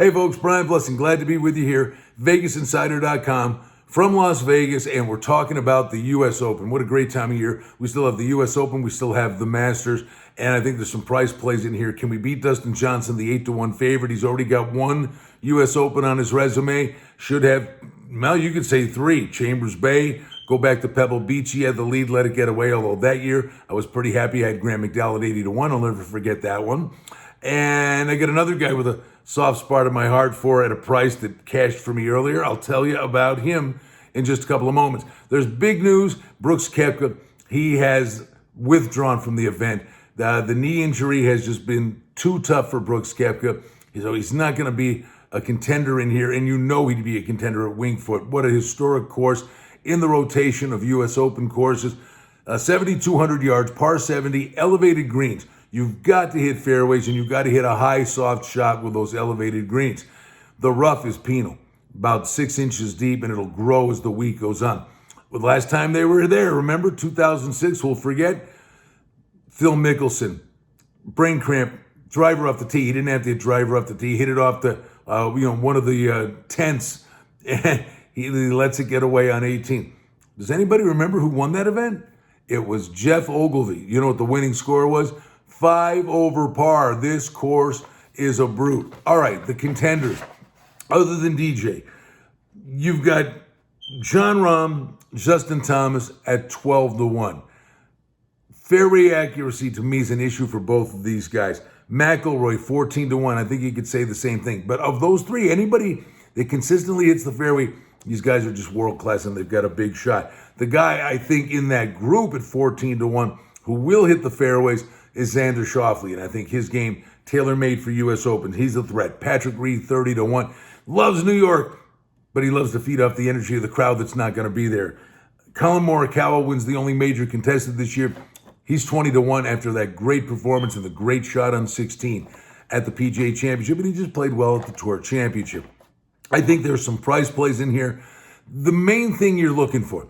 Hey folks, Brian Blessing, glad to be with you here. VegasInsider.com from Las Vegas, and we're talking about the U.S. Open. What a great time of year. We still have the U.S. Open, we still have the Masters, and I think there's some price plays in here. Can we beat Dustin Johnson, the 8-1 favorite? He's already got one U.S. Open on his resume. Should have, well, you could say three. Chambers Bay, go back to Pebble Beach. He had the lead, let it get away, although that year I was pretty happy. I had Graham McDowell at 80-1. I'll never forget that one. And I got another guy with a soft spot in my heart for at a price that cashed for me earlier. I'll tell you about him in just a couple of moments. There's big news. Brooks Koepka, he has withdrawn from the event. The knee injury has just been too tough for Brooks Koepka. So he's not going to be a contender in here, and you know he'd be a contender at Winged Foot. What a historic course in the rotation of U.S. Open courses. 7,200 yards, par 70, elevated greens. You've got to hit fairways, and you've got to hit a high, soft shot with those elevated greens. The rough is penal, about 6 inches deep, and it'll grow as the week goes on. Well, the last time they were there, remember, 2006, we'll forget, Phil Mickelson, brain cramp, driver off the tee. He didn't have to hit driver off the tee. He hit it off the, one of the tents, and he lets it get away on 18. Does anybody remember who won that event? It was Jeff Ogilvy. You know what the winning score was? 5 over par. This course is a brute. All right, the contenders. Other than DJ, you've got Jon Rahm, Justin Thomas at 12-1. Fairway accuracy to me is an issue for both of these guys. McIlroy, 14-1. I think you could say the same thing. But of those three, anybody that consistently hits the fairway, these guys are just world class and they've got a big shot. The guy I think in that group at 14-1 who will hit the fairways is Xander Schauffele, and I think his game tailor-made for U.S. Open. He's a threat. Patrick Reed, 30-1. Loves New York, but he loves to feed off the energy of the crowd that's not going to be there. Colin Morikawa wins the only major contested this year. He's 20-1 after that great performance and the great shot on 16 at the PGA Championship, and he just played well at the Tour Championship. I think there's some price plays in here. The main thing you're looking for,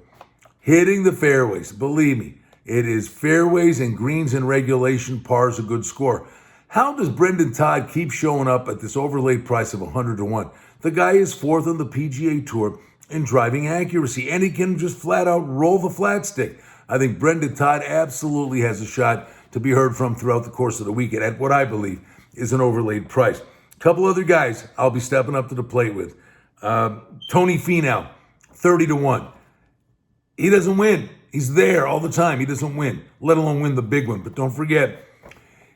hitting the fairways. Believe me, it is fairways and greens in regulation. Par is a good score. How does Brendan Todd keep showing up at this overlaid price of 100-1? The guy is fourth on the PGA Tour in driving accuracy, and he can just flat out roll the flat stick. I think Brendan Todd absolutely has a shot to be heard from throughout the course of the weekend at what I believe is an overlaid price. A couple other guys I'll be stepping up to the plate with. Tony Finau, 30-1. He doesn't win. He's there all the time. He doesn't win, let alone win the big one. But don't forget,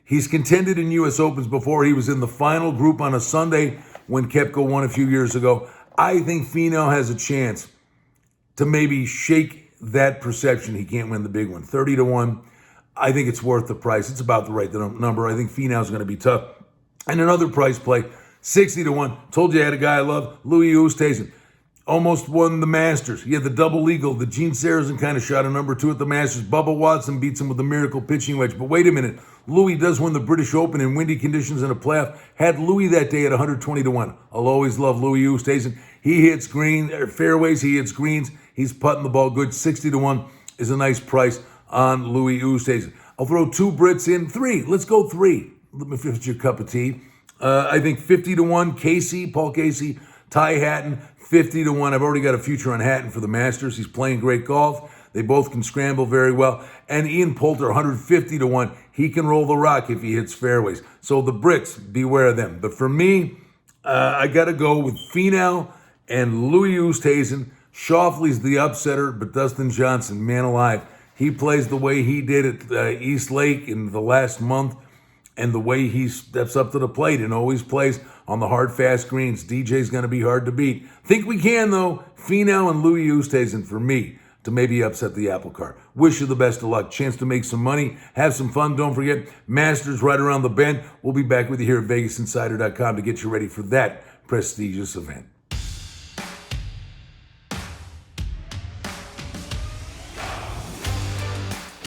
he's contended in U.S. Opens before. He was in the final group on a Sunday when Koepka won a few years ago. I think Finau has a chance to maybe shake that perception. He can't win the big one. 30-1. I think it's worth the price. It's about the right number. I think Finau's going to be tough. And another price play, 60-1. Told you I had a guy I love, Louis Oosthuizen. Almost won the Masters. He had the double eagle. The Gene Sarazen kind of shot a number 2 at the Masters. Bubba Watson beats him with the miracle pitching wedge. But wait a minute. Louis does win the British Open in windy conditions in a playoff. Had Louis that day at 120-1. I'll always love Louis Oosthuizen. He hits fairways. He hits greens. He's putting the ball good. 60-1 is a nice price on Louis Oosthuizen. I'll throw 2 Brits in. 3. Let's go 3. Let me finish your cup of tea. I think 50-1. Paul Casey, Ty Hatton, 50-1. I've already got a future on Hatton for the Masters. He's playing great golf. They both can scramble very well. And Ian Poulter, 150-1. He can roll the rock if he hits fairways. So the Brits, beware of them. But for me, I got to go with Finau and Louis Oosthuizen. Schauffele's the upsetter, but Dustin Johnson, man alive, he plays the way he did at East Lake in the last month, and the way he steps up to the plate and always plays on the hard, fast greens. DJ's going to be hard to beat. Think we can, though. Finau and Louis Oosthuizen for me to maybe upset the apple cart. Wish you the best of luck. Chance to make some money, have some fun. Don't forget, Masters right around the bend. We'll be back with you here at VegasInsider.com to get you ready for that prestigious event.